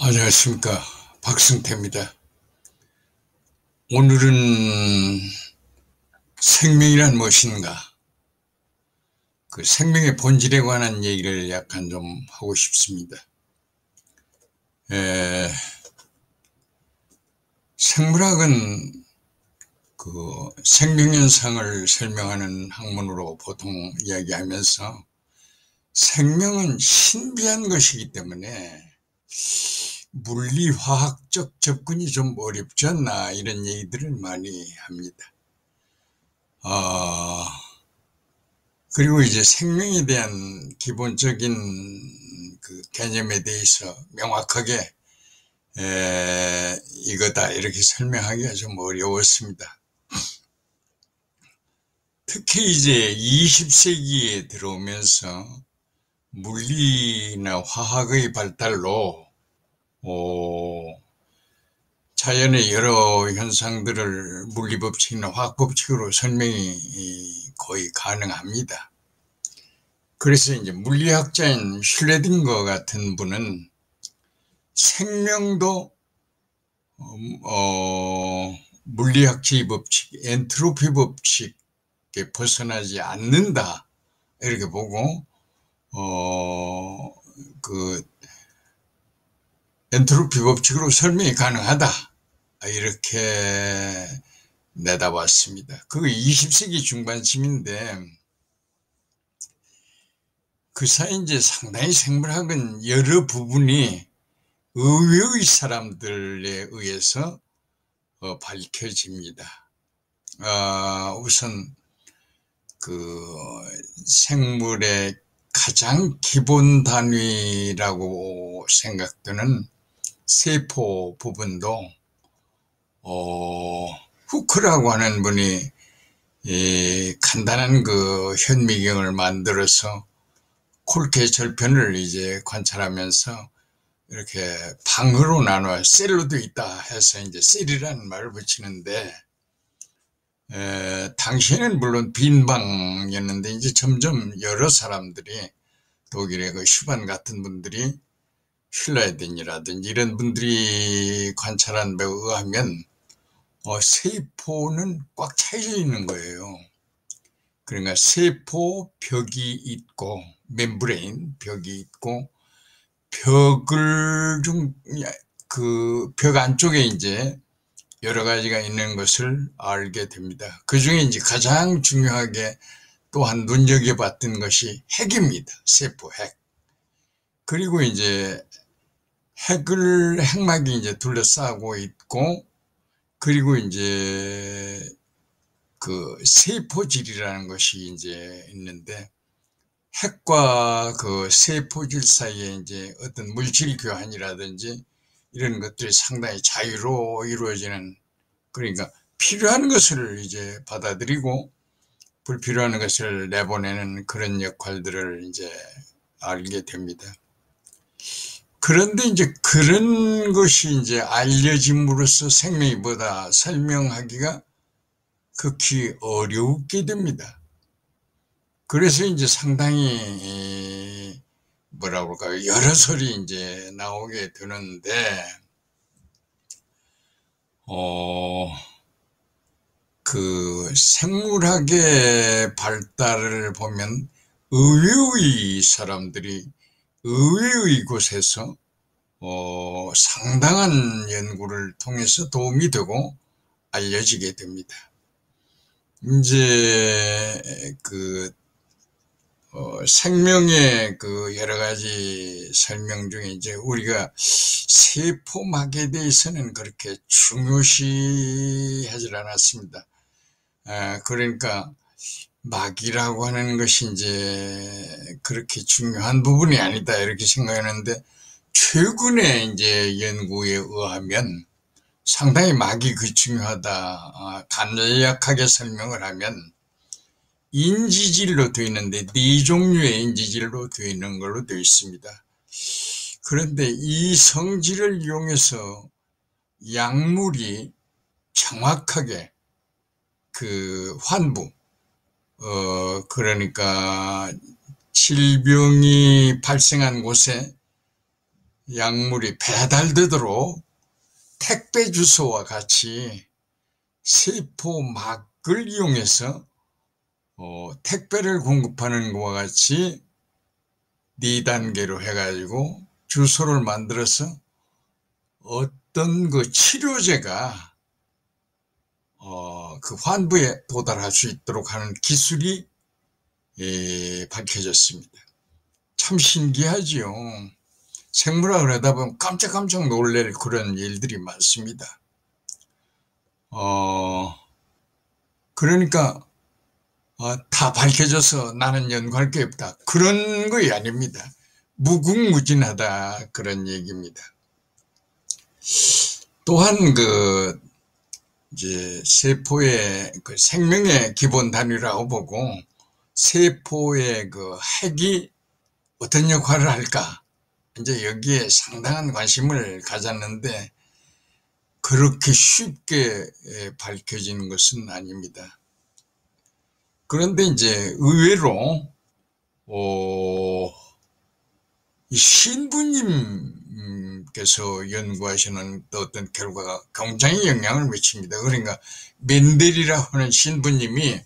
안녕하십니까. 박승태입니다. 오늘은 생명이란 무엇인가, 그 생명의 본질에 관한 얘기를 약간 좀 하고 싶습니다. 생물학은 그 생명현상을 설명하는 학문으로 보통 이야기하면서 생명은 신비한 것이기 때문에 물리화학적 접근이 좀 어렵지 않나, 이런 얘기들을 많이 합니다. 그리고 이제 생명에 대한 기본적인 그 개념에 대해서 명확하게 이거다 이렇게 설명하기가 좀 어려웠습니다. 특히 이제 20세기에 들어오면서 물리나 화학의 발달로 자연의 여러 현상들을 물리법칙이나 화학법칙으로 설명이 거의 가능합니다. 그래서 이제 물리학자인 슐레딩거 같은 분은 생명도 물리학적 법칙, 엔트로피 법칙에 벗어나지 않는다 이렇게 보고 그 엔트로피 법칙으로 설명이 가능하다 이렇게 내다봤습니다. 그게 20세기 중반쯤인데, 그 사이 이제 상당히 생물학은 여러 부분이 의외의 사람들에 의해서 밝혀집니다. 우선 그 생물의 가장 기본 단위라고 생각되는 세포 부분도 후크라고 하는 분이 간단한 그 현미경을 만들어서 콜케 절편을 이제 관찰하면서 이렇게 방으로 나눠 셀로도 있다 해서 이제 셀이라는 말을 붙이는데, 당시에는 물론 빈 방이었는데 이제 점점 여러 사람들이, 독일의 그 슈반 같은 분들이, 슐라이덴이라든지 이런 분들이 관찰한 바에 의하면 세포는 꽉 차져 있는 거예요. 그러니까 세포 벽이 있고, 멤브레인 벽이 있고, 그 벽 안쪽에 이제 여러 가지가 있는 것을 알게 됩니다. 그 중에 이제 가장 중요하게 또한 눈여겨봤던 것이 핵입니다. 세포 핵. 그리고 이제 핵막이 이제 둘러싸고 있고, 그리고 이제 그 세포질이라는 것이 이제 있는데, 핵과 그 세포질 사이에 이제 어떤 물질 교환이라든지 이런 것들이 상당히 자유로 이루어지는, 그러니까 필요한 것을 이제 받아들이고 불필요한 것을 내보내는 그런 역할들을 이제 알게 됩니다. 그런데 이제 그런 것이 이제 알려짐으로써 생명이 뭐다 설명하기가 극히 어렵게 됩니다. 그래서 이제 상당히 뭐라고 할까요? 여러 설이 이제 나오게 되는데, 그 생물학의 발달을 보면 의외의 사람들이 의외의 곳에서 상당한 연구를 통해서 도움이 되고 알려지게 됩니다. 이제 그 생명의 그 여러 가지 설명 중에 이제 우리가 세포막에 대해서는 그렇게 중요시하지 않았습니다. 그러니까 막이라고 하는 것이 이제 그렇게 중요한 부분이 아니다 이렇게 생각하는데, 최근에 이제 연구에 의하면 상당히 막이 그 중요하다. 간략하게 설명을 하면 인지질로 되어 있는데 4종류의 인지질로 되어 있는 걸로 되어 있습니다. 그런데 이 성질을 이용해서 약물이 정확하게 그 환부, 그러니까 질병이 발생한 곳에 약물이 배달되도록 택배 주소와 같이 세포막을 이용해서 택배를 공급하는 것과 같이 4단계로 해가지고 주소를 만들어서 어떤 그 치료제가 그 환부에 도달할 수 있도록 하는 기술이 밝혀졌습니다. 참 신기하지요. 생물학을 하다 보면 깜짝깜짝 놀랄 그런 일들이 많습니다. 그러니까 다 밝혀져서 나는 연구할 게 없다, 그런 거 아닙니다. 무궁무진하다, 그런 얘기입니다. 또한 이제 세포의 생명의 기본 단위라고 보고, 세포의 핵이 어떤 역할을 할까, 이제 여기에 상당한 관심을 가졌는데 그렇게 쉽게 밝혀지는 것은 아닙니다. 그런데 이제 의외로 이 신부님께서 연구하시는 어떤 결과가 굉장히 영향을 미칩니다. 그러니까 멘델이라고 하는 신부님이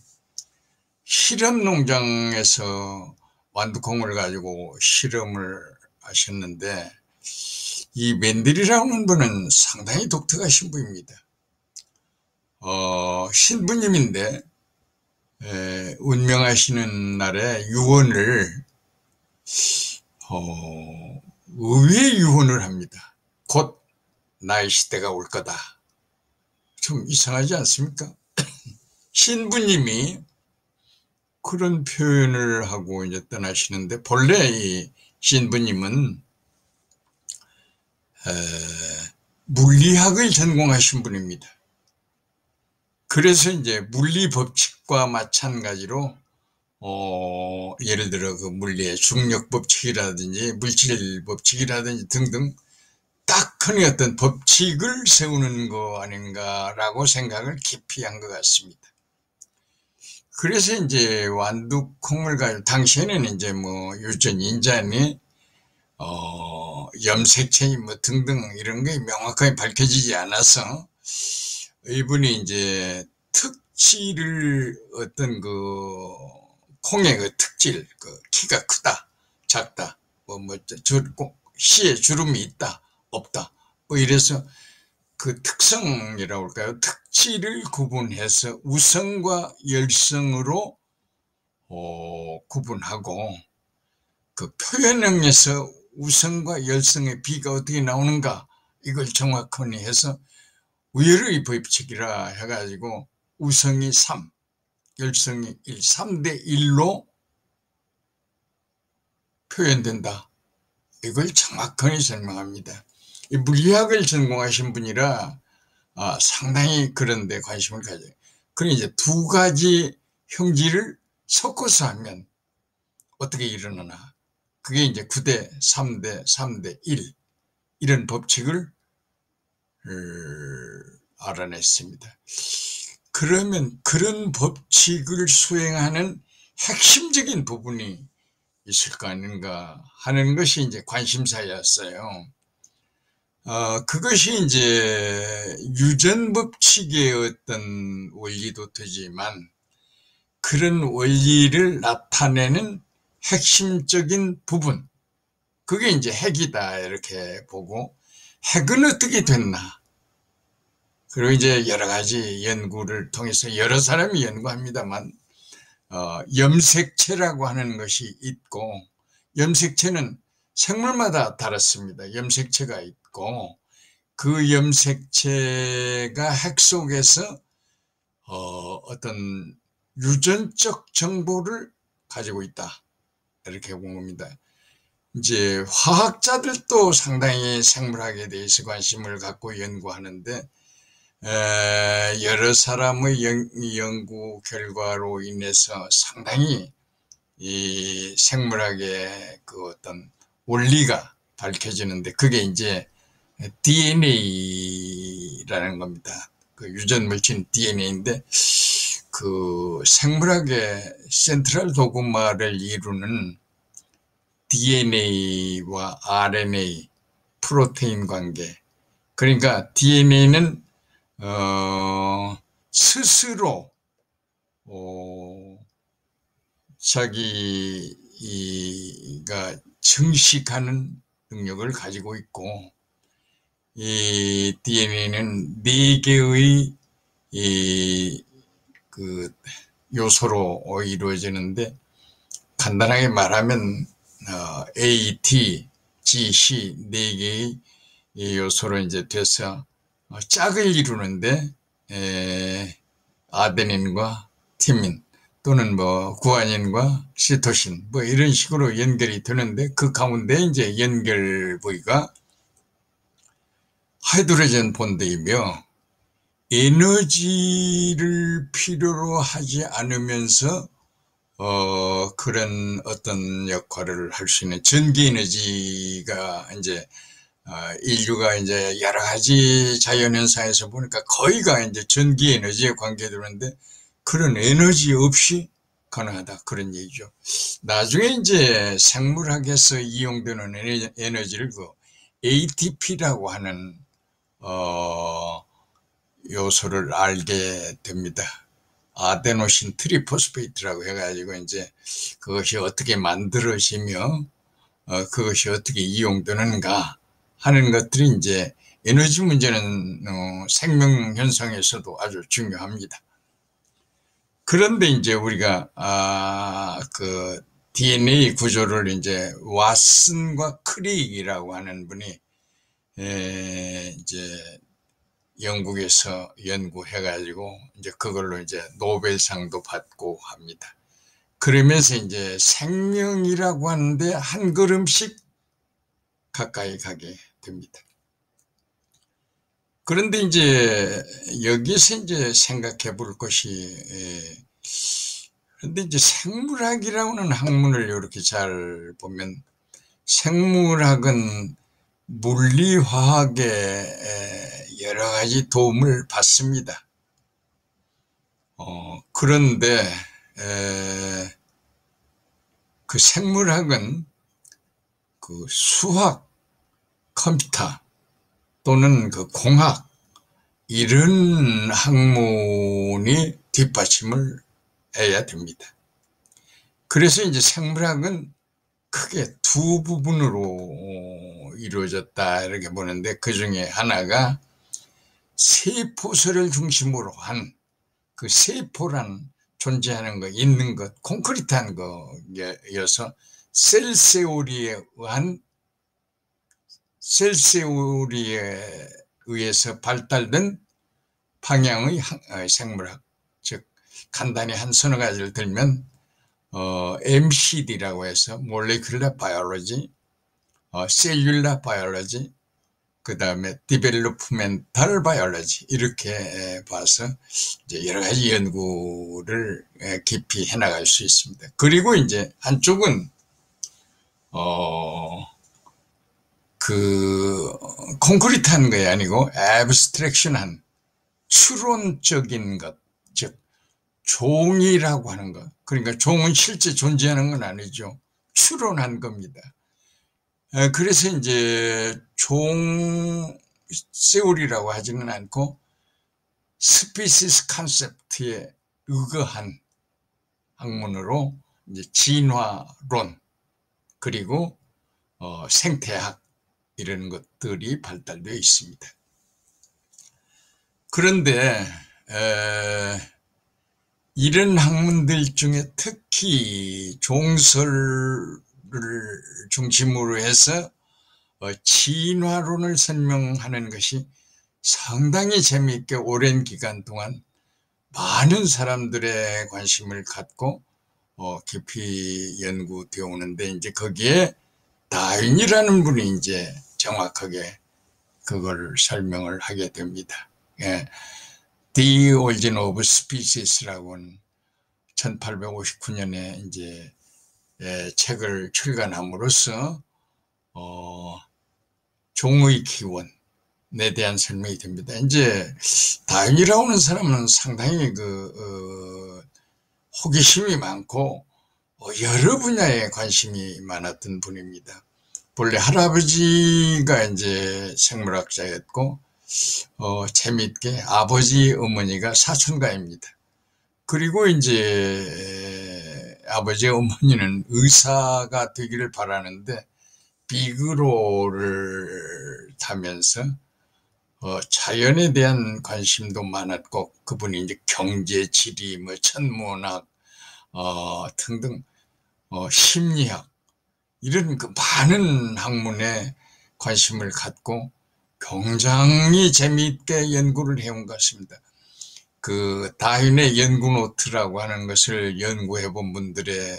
실험 농장에서 완두콩을 가지고 실험을 하셨는데, 이 멘델이라는 분은 상당히 독특하신 분입니다. 신부님인데 운명하시는 날에 유언을 의외의 유언을 합니다. 곧 나의 시대가 올 거다. 좀 이상하지 않습니까? 신부님이 그런 표현을 하고 이제 떠나시는데, 본래 이 신부님은 물리학을 전공하신 분입니다. 그래서 이제 물리 법칙과 마찬가지로 예를 들어 그 물리의 중력 법칙이라든지 물질 법칙이라든지 등등 딱히 어떤 법칙을 세우는 거 아닌가라고 생각을 깊이 한 것 같습니다. 그래서 이제 완두콩을 가지고, 당시에는 이제 뭐 유전인자니 염색체 뭐 등등 이런 게 명확하게 밝혀지지 않아서 이분이 이제 특질을, 어떤 콩의 특질, 키가 크다, 작다, 씨에 주름이 있다, 없다, 뭐 이래서 그 특성이라고 할까요? 특질을 구분해서 우성과 열성으로 구분하고, 그 표현형에서 우성과 열성의 비가 어떻게 나오는가, 이걸 정확하게 해서 우열의 법칙이라 해가지고 우성이 3, 열성이 1, 3대 1로 표현된다, 이걸 정확하게 설명합니다. 이 물리학을 전공하신 분이라 상당히 그런 데 관심을 가져요. 그럼 이제 두 가지 형질을 섞어서 하면 어떻게 일어나나, 그게 이제 9대 3대 3대 1, 이런 법칙을 알아냈습니다. 그러면 그런 법칙을 수행하는 핵심적인 부분이 있을 거 아닌가 하는 것이 이제 관심사였어요. 그것이 이제 유전법칙의 어떤 원리도 되지만, 그런 원리를 나타내는 핵심적인 부분, 그게 이제 핵이다, 이렇게 보고, 핵은 어떻게 됐나, 그리고 이제 여러 가지 연구를 통해서 여러 사람이 연구합니다만, 염색체라고 하는 것이 있고, 염색체는 생물마다 다릅니다. 염색체가 있고, 그 염색체가 핵 속에서 어떤 유전적 정보를 가지고 있다, 이렇게 본 겁니다. 이제 화학자들도 상당히 생물학에 대해서 관심을 갖고 연구하는데, 여러 사람의 연구 결과로 인해서 상당히 이 생물학의 그 어떤 원리가 밝혀지는데, 그게 이제 DNA라는 겁니다. 그 유전물질 DNA인데, 그 생물학의 센트럴 도그마를 이루는 DNA와 RNA, 프로테인 관계. 그러니까 DNA는 스스로 자기가 증식하는 능력을 가지고 있고, 이 DNA는 4개의 그 요소로 이루어지는데, 간단하게 말하면 A, T, G, C 4개의 요소로 이제 돼서 짝을 이루는데, 아데닌과 티민 또는 뭐 구아닌과 시토신 뭐 이런 식으로 연결이 되는데, 그 가운데 이제 연결 부위가 하이드로젠 본드이며, 에너지를 필요로 하지 않으면서 그런 어떤 역할을 할 수 있는 전기 에너지가 이제 인류가 이제 여러 가지 자연현상에서 보니까 거의가 이제 전기 에너지에 관계되는데, 그런 에너지 없이 가능하다, 그런 얘기죠. 나중에 이제 생물학에서 이용되는 에너지를 그 ATP라고 하는 요소를 알게 됩니다. 아데노신 트리포스페이트라고 해가지고 이제 그것이 어떻게 만들어지며 그것이 어떻게 이용되는가 하는 것들이 이제 에너지 문제는 생명 현상에서도 아주 중요합니다. 그런데 이제 우리가 그 DNA 구조를 이제 왓슨과 크레이기라고 하는 분이 이제 영국에서 연구해가지고 이제 그걸로 이제 노벨상도 받고 합니다. 그러면서 이제 생명이라고 하는데 한 걸음씩 가까이 가게 됩니다. 그런데 이제 여기서 이제 생각해 볼 것이, 그런데 이제 생물학이라는 학문을 이렇게 잘 보면, 생물학은 물리화학에 여러 가지 도움을 받습니다. 그런데 그 생물학은 그 수학, 컴퓨터 또는 그 공학 이런 학문이 뒷받침을 해야 됩니다. 그래서 이제 생물학은 크게 두 부분으로 이루어졌다 이렇게 보는데, 그 중에 하나가 세포설을 중심으로 한 그 세포란 존재하는 것, 있는 것, 콘크리트한 거여서 셀세오리에 의해서 발달된 방향의 생물학, 즉 간단히 한 서너 가지를 들면 MCD라고 해서 몰레큘러 바이올로지, 셀룰러 바이올로지, 그 다음에 디벨로프멘탈 바이올로지, 이렇게 봐서 이제 여러 가지 연구를 깊이 해나갈 수 있습니다. 그리고 이제 한쪽은 그 콘크리트한 것이 아니고 애브스트랙션한 추론적인 것, 즉 종이라고 하는 것. 그러니까 종은 실제 존재하는 건 아니죠. 추론한 겁니다. 그래서 이제 종 세오리라고 하지는 않고 스피시스 컨셉트에 의거한 학문으로 이제 진화론, 그리고 생태학 이런 것들이 발달되어 있습니다. 그런데 이런 학문들 중에 특히 종설을 중심으로 해서 진화론을 설명하는 것이 상당히 재미있게 오랜 기간 동안 많은 사람들의 관심을 갖고 깊이 연구되어 오는데, 이제 거기에 다윈이라는 분이 이제 정확하게 그걸 설명을 하게 됩니다. The Origin of Species라고는 1859년에 이제 책을 출간함으로써 종의 기원에 대한 설명이 됩니다. 이제 다윈이라고 하는 사람은 상당히 호기심이 많고 여러 분야에 관심이 많았던 분입니다. 본래 할아버지가 이제 생물학자였고, 재미있게 아버지 어머니가 사촌가입니다. 그리고 이제 아버지 어머니는 의사가 되기를 바라는데 비그로를 타면서 자연에 대한 관심도 많았고, 그분이 이제 경제, 지리, 뭐 천문학 등등 심리학 이런 그 많은 학문에 관심을 갖고 굉장히 재미있게 연구를 해온 것 같습니다. 그 다윈의 연구 노트라고 하는 것을 연구해 본 분들의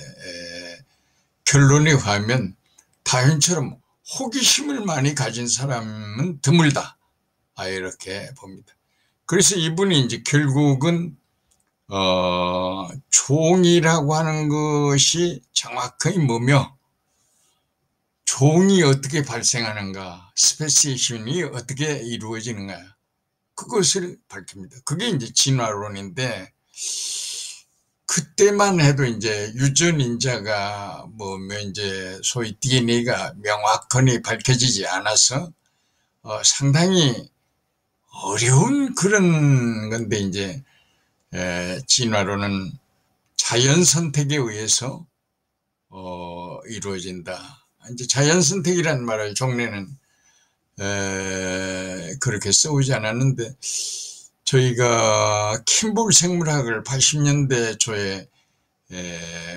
결론에 의하면 다윈처럼 호기심을 많이 가진 사람은 드물다, 이렇게 봅니다. 그래서 이분이 이제 결국은 종이라고 하는 것이 정확하게 뭐며, 종이 어떻게 발생하는가, 스페시에이션이 어떻게 이루어지는가, 그것을 밝힙니다. 그게 이제 진화론인데, 그때만 해도 이제 유전인자가 이제 소위 DNA가 명확하게 밝혀지지 않아서 상당히 어려운 그런 건데, 이제 진화론은 자연 선택에 의해서 이루어진다. 이제 자연 선택이라는 말을 종래는 그렇게 써오지 않았는데, 저희가 킴볼 생물학을 80년대 초에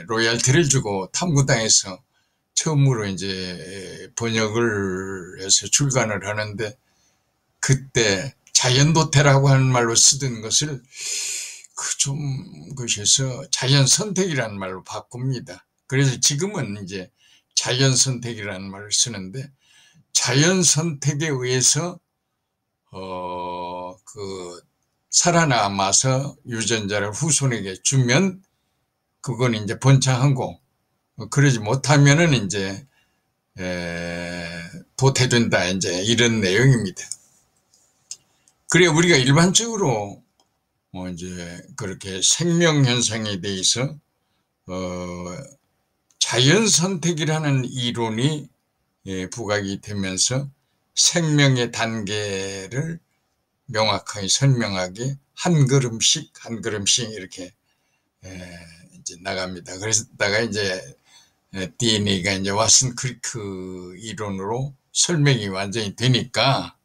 로열티를 주고 탐구당에서 처음으로 이제 번역을 해서 출간을 하는데, 그때 자연도태라고 하는 말로 쓰던 것을 그것에서 자연 선택이라는 말로 바꿉니다. 그래서 지금은 이제 자연 선택이라는 말을 쓰는데, 자연 선택에 의해서 살아남아서 유전자를 후손에게 주면 그건 이제 번창하고, 그러지 못하면은 이제 도태된다, 이제 이런 내용입니다. 그래 우리가 일반적으로 이제 그렇게 생명 현상에 대해서 자연 선택이라는 이론이 부각이 되면서 생명의 단계를 명확하게 설명하게 한 걸음씩 한 걸음씩 이렇게 이제 나갑니다. 그래서다가 이제 DNA가 이제 왓슨 크리크 이론으로 설명이 완전히 되니까,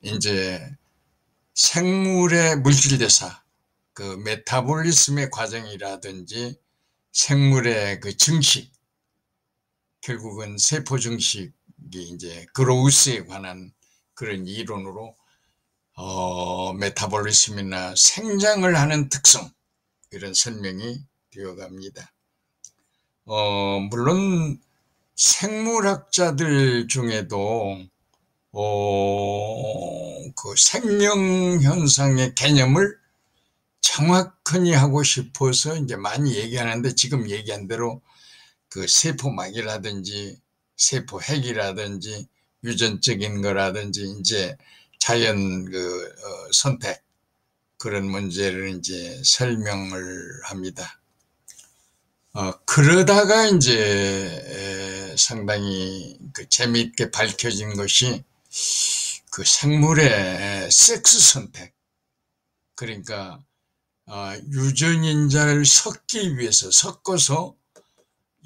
이제 생물의 물질대사, 그 메타볼리즘의 과정이라든지 생물의 그 증식, 결국은 세포 증식이 이제 그로우스에 관한 그런 이론으로 메타볼리즘이나 생장을 하는 특성, 이런 설명이 되어갑니다. 물론 생물학자들 중에도 그 생명 현상의 개념을 정확하게 하고 싶어서 이제 많이 얘기하는데, 지금 얘기한 대로 그 세포막이라든지 세포핵이라든지 유전적인 거라든지 이제 자연 선택, 그런 문제를 이제 설명을 합니다. 그러다가 이제 상당히 재미있게 밝혀진 것이 그 생물의 섹스 선택, 그러니까 유전인자를 섞기 위해서 섞어서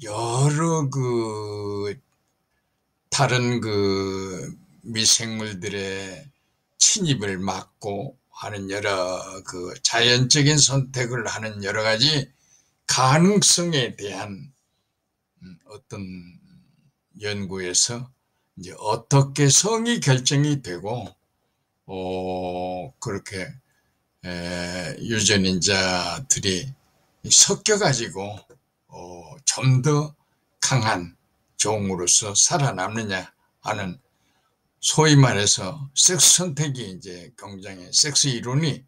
여러 다른 미생물들의 침입을 막고 하는 여러 자연적인 선택을 하는 여러 가지 가능성에 대한 어떤 연구에서 이제 어떻게 성이 결정이 되고 그렇게 유전인자들이 섞여가지고 좀 더 강한 종으로서 살아남느냐 하는, 소위 말해서 섹스 선택이 이제 굉장히 섹스 이론이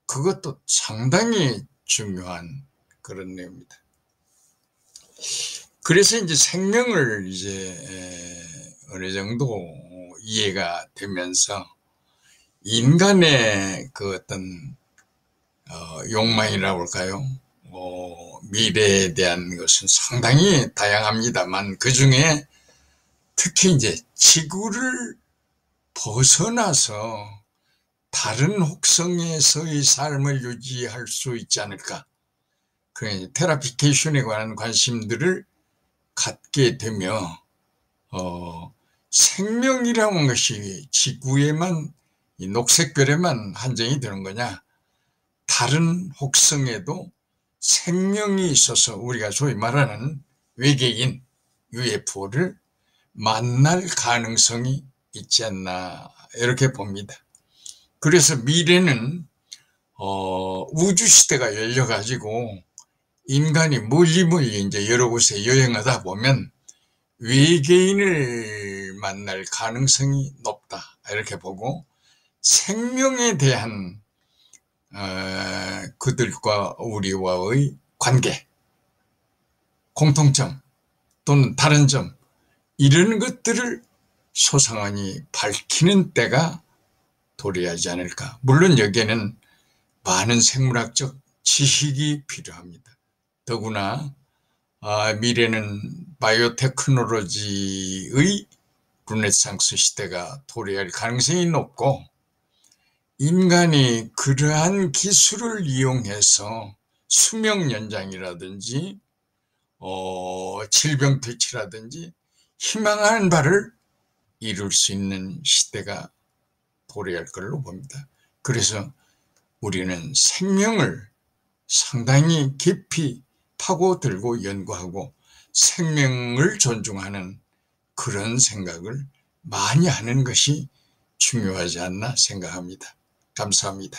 그것도 상당히 중요한 그런 내용입니다. 그래서 이제 생명을 이제 어느 정도 이해가 되면서 인간의 그 어떤 욕망이라고 할까요? 미래에 대한 것은 상당히 다양합니다만, 그 중에 특히 이제 지구를 벗어나서 다른 혹성에서의 삶을 유지할 수 있지 않을까. 그 테라피케이션에 관한 관심들을 갖게 되며 생명이라는 것이 지구에만, 이 녹색별에만 한정이 되는 거냐, 다른 혹성에도 생명이 있어서 우리가 소위 말하는 외계인 UFO를 만날 가능성이 있지 않나 이렇게 봅니다. 그래서 미래는 우주시대가 열려가지고 인간이 멀리 이제 여러 곳에 여행하다 보면 외계인을 만날 가능성이 높다 이렇게 보고, 생명에 대한 그들과 우리와의 관계, 공통점 또는 다른 점, 이런 것들을 소상하니 밝히는 때가 도래하지 않을까. 물론 여기에는 많은 생물학적 지식이 필요합니다. 더구나 미래는 바이오테크놀로지의 르네상스 시대가 도래할 가능성이 높고, 인간이 그러한 기술을 이용해서 수명 연장이라든지 질병 퇴치라든지 희망하는 바를 이룰 수 있는 시대가 도래할 걸로 봅니다. 그래서 우리는 생명을 상당히 깊이 파고들고 연구하고 생명을 존중하는 그런 생각을 많이 하는 것이 중요하지 않나 생각합니다. 감사합니다.